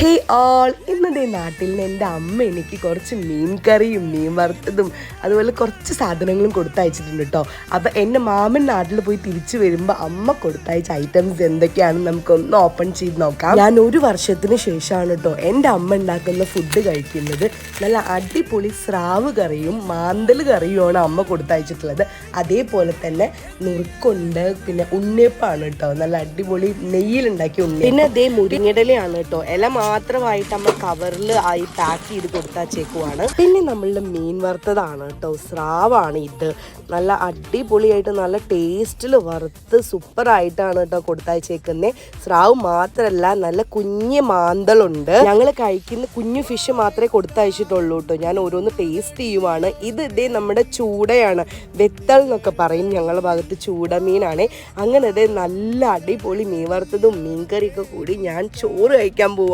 ഹേ all, ഇന്നത്തെ നാട്ടിൽ നിന്ന് എൻ്റെ അമ്മ എനിക്ക് കുറച്ച് മീൻ കറിയും മീൻ വറുത്തതും അതുപോലെ കുറച്ച് സാധനങ്ങളും കൊടുത്തയച്ചിട്ടുണ്ട് കേട്ടോ. അപ്പം എൻ്റെ മാമൻ നാട്ടിൽ പോയി തിരിച്ചു വരുമ്പോൾ അമ്മ കൊടുത്തയച്ച ഐറ്റംസ് എന്തൊക്കെയാണെന്ന് നമുക്കൊന്ന് ഓപ്പൺ ചെയ്ത് നോക്കാം. ഞാൻ 1 വർഷത്തിന് ശേഷമാണ് കേട്ടോ എൻ്റെ അമ്മ ഉണ്ടാക്കുന്ന ഫുഡ് കഴിക്കുന്നത്. നല്ല അടിപൊളി സ്രാവ് കറിയും മാന്തൽ കറിയുമാണ് അമ്മ കൊടുത്തയച്ചിട്ടുള്ളത്. അതേപോലെ തന്നെ നുറുക്കുണ്ട്, പിന്നെ ഉണ്ണിയപ്പാണ് കേട്ടോ, നല്ല അടിപൊളി നെയ്യിലുണ്ടാക്കിയ ഉണ്ണി. പിന്നെ അതേ മുരിങ്ങയിലയാണ് കേട്ടോ, ഇല മാത്രമായിട്ട് നമ്മൾ കവറിൽ ആയി പാക്ക് ചെയ്ത് കൊടുത്താച്ചേക്കുവാണ്. പിന്നെ നമ്മളുടെ മീൻ വറുത്തതാണ് കേട്ടോ, സ്രാവാണ് ഇത്. നല്ല അടിപൊളിയായിട്ട് നല്ല ടേസ്റ്റിൽ വറുത്ത് സൂപ്പറായിട്ടാണ് കേട്ടോ കൊടുത്തയച്ചേക്കുന്നത്. സ്രാവ് മാത്രമല്ല, നല്ല കുഞ്ഞ് മാന്തളുണ്ട്. ഞങ്ങൾ കഴിക്കുന്ന കുഞ്ഞു ഫിഷ് മാത്രമേ കൊടുത്തയച്ചിട്ടുള്ളൂ കേട്ടോ. ഞാൻ ഓരോന്ന് ടേസ്റ്റ് ചെയ്യുവാണ്. ഇതേ നമ്മുടെ ചൂടയാണ്, വെത്തൽ എന്നൊക്കെ പറയും ഞങ്ങളുടെ ഭാഗത്ത്, ചൂടമീനാണ്. അങ്ങനെ നല്ല അടിപൊളി മീൻ വറുത്തതും മീൻകറിയൊക്കെ കൂടി ഞാൻ ചോറ് കഴിക്കാൻ പോവാണ്.